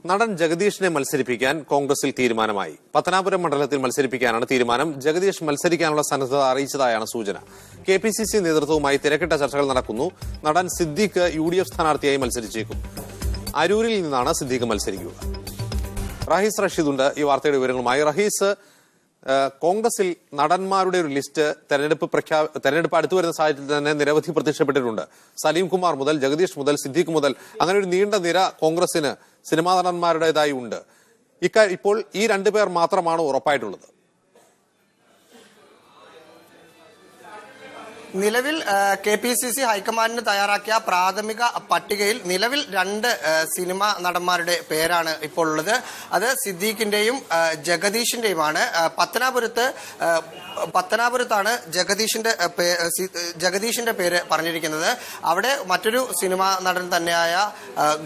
നടൻ ജഗദീഷിനെ മത്സരിപ്പിക്കാൻ കോൺഗ്രസിൽ തീരുമാനമായി. പത്തനാപുരം മണ്ഡലത്തിൽ മത്സരിപ്പിക്കാനാണ് തീരുമാനം. ജഗദീഷ് മത്സരിക്കാനുള്ള സന്നദ്ധത അറിയിച്ചതായാണ് സൂചന. കെപിസിസി നേതൃത്വവുമായി തിരക്കിട്ട ചർച്ചകൾ നടക്കുന്നു. നടൻ സിദ്ദീഖ് UDF സ്ഥാനാർത്ഥിയായി മത്സരിച്ചേക്കും. അരൂരിൽ നിന്നാണ് സിദ്ദീഖ് മത്സരിക്കുക. റഹീസ് റഷീദുണ്ട് ഈ വാർത്തയുടെ വിവരങ്ങളുമായി. റഹീസ്, കോൺഗ്രസിൽ നടന്മാരുടെ ഒരു ലിസ്റ്റ് തെരഞ്ഞെടുപ്പ് അടുത്തു വരുന്ന സാഹചര്യത്തിൽ തന്നെ നിരവധി പ്രത്യക്ഷപ്പെട്ടിട്ടുണ്ട്. സലീം കുമാർ മുതൽ ജഗദീഷ് മുതൽ സിദ്ദീഖ് മുതൽ അങ്ങനെ ഒരു നീണ്ട നിര കോൺഗ്രസിന് സിനിമാ നടന്മാരുടേതായി ഉണ്ട്. ഇപ്പോൾ ഈ രണ്ടുപേർ മാത്രമാണോ ഉറപ്പായിട്ടുള്ളത്? നിലവിൽ കെപിസിസി ഹൈക്കമാൻഡിന് തയ്യാറാക്കിയ പ്രാഥമിക പട്ടികയിൽ നിലവിൽ 2 സിനിമാ നടന്മാരുടെ പേരാണ് ഇപ്പോൾ ഉള്ളത്. അത് സിദ്ദീഖിന്റെയും ജഗദീഷിന്റെയുമാണ്. പത്തനാപുരത്താണ് ജഗദീഷിന്റെ പേര് പറഞ്ഞിരിക്കുന്നത്. അവിടെ മറ്റൊരു സിനിമാ നടൻ തന്നെയായ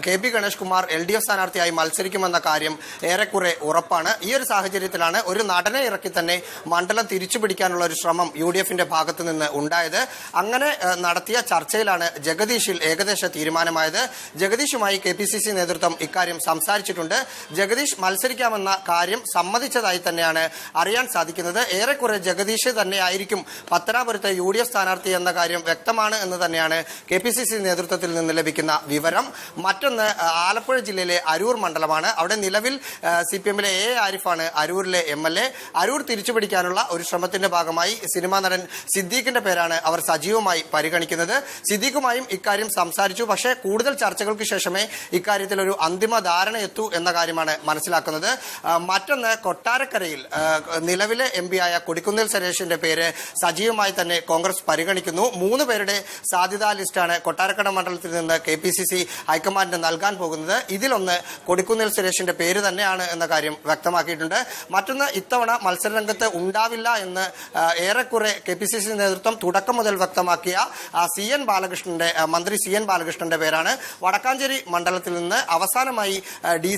കെ.പി. ഗണേഷ് കുമാർ LDF സ്ഥാനാർത്ഥിയായി മത്സരിക്കുമെന്ന കാര്യം ഏറെക്കുറെ ഉറപ്പാണ്. ഈ ഒരു സാഹചര്യത്തിലാണ് ഒരു നടനെ ഇറക്കി തന്നെ മണ്ഡലം തിരിച്ചുപിടിക്കാനുള്ള ഒരു ശ്രമം UDFന്റെ ഭാഗത്തു നിന്ന് ഉണ്ടായത്. അങ്ങനെ നടത്തിയ ചർച്ചയിലാണ് ജഗദീഷിൽ ഏകദേശ തീരുമാനമായത്. ജഗദീഷുമായി കെപിസിസി നേതൃത്വം ഇക്കാര്യം സംസാരിച്ചിട്ടുണ്ട്. ജഗദീഷ് മത്സരിക്കാമെന്ന കാര്യം സമ്മതിച്ചതായി തന്നെയാണ് അറിയാൻ സാധിക്കുന്നത്. ഏറെക്കുറെ ജഗദീഷ് തന്നെയായിരിക്കും പത്തനാപുരത്തെ UDF സ്ഥാനാർത്ഥി എന്ന കാര്യം വ്യക്തമാണ് എന്ന് തന്നെയാണ് കെപിസിസി നേതൃത്വത്തിൽ നിന്ന് ലഭിക്കുന്ന വിവരം. മറ്റൊന്ന് ആലപ്പുഴ ജില്ലയിലെ അരൂർ മണ്ഡലമാണ്. അവിടെ നിലവിൽ CPMലെ A ആരിഫാണ് അരൂരിലെ MLA. അരൂർ തിരിച്ചുപിടിക്കാനുള്ള ഒരു ശ്രമത്തിന്റെ ഭാഗമായി സിനിമാ നടൻ സിദ്ദീഖിന്റെ പേരാണ് അവർ സജീവമായി പരിഗണിക്കുന്നത്. സിദ്ദീഖുമായും ഇക്കാര്യം സംസാരിച്ചു. പക്ഷേ കൂടുതൽ ചർച്ചകൾക്ക് ശേഷമേ ഇക്കാര്യത്തിൽ ഒരു അന്തിമ ധാരണ എത്തൂ എന്ന കാര്യമാണ് മനസ്സിലാക്കുന്നത്. മറ്റൊന്ന് കൊട്ടാരക്കരയിൽ നിലവിലെ MP ആയ കൊടിക്കുന്നിൽ സുരേഷിന്റെ പേര് സജീവമായി തന്നെ കോൺഗ്രസ് പരിഗണിക്കുന്നു. 3 പേരുടെ സാധ്യതാ ലിസ്റ്റാണ് കൊട്ടാരക്കര മണ്ഡലത്തിൽ നിന്ന് കെപിസിസി ഹൈക്കമാൻഡിന് നൽകാൻ പോകുന്നത്. ഇതിലൊന്ന് കൊടിക്കുന്നിൽ സുരേഷിന്റെ പേര് തന്നെയാണ് എന്ന കാര്യം വ്യക്തമാക്കിയിട്ടുണ്ട്. മറ്റൊന്ന് ഇത്തവണ മത്സരരംഗത്ത് ഉണ്ടാവില്ല എന്ന് ഏറെക്കുറെ കെപിസിസി നേതൃത്വം തുടക്കം മുതൽ വ്യക്തമാക്കിയ മന്ത്രി CN ബാലകൃഷ്ണന്റെ പേരാണ്. വടക്കാഞ്ചേരി മണ്ഡലത്തിൽ നിന്ന് അവസാനമായി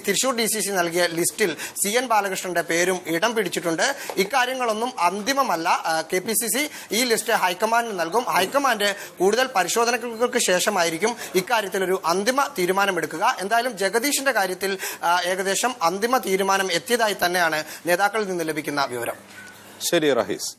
തൃശൂർ DCC നൽകിയ ലിസ്റ്റിൽ CN ബാലകൃഷ്ണന്റെ പേരും ഇടം പിടിച്ചിട്ടുണ്ട്. ഇക്കാര്യങ്ങളൊന്നും അന്തിമമല്ല. കെപിസിസി ഈ ലിസ്റ്റ് ഹൈക്കമാൻഡിന് നൽകും. ഹൈക്കമാൻഡ് കൂടുതൽ പരിശോധനകൾക്ക് ശേഷമായിരിക്കും ഇക്കാര്യത്തിൽ ഒരു അന്തിമ തീരുമാനമെടുക്കുക. എന്തായാലും ജഗദീഷിന്റെ കാര്യത്തിൽ ഏകദേശം അന്തിമ തീരുമാനം എത്തിയതായി തന്നെയാണ് നേതാക്കളിൽ നിന്ന് ലഭിക്കുന്ന വിവരം. ശരി റഹീസ്.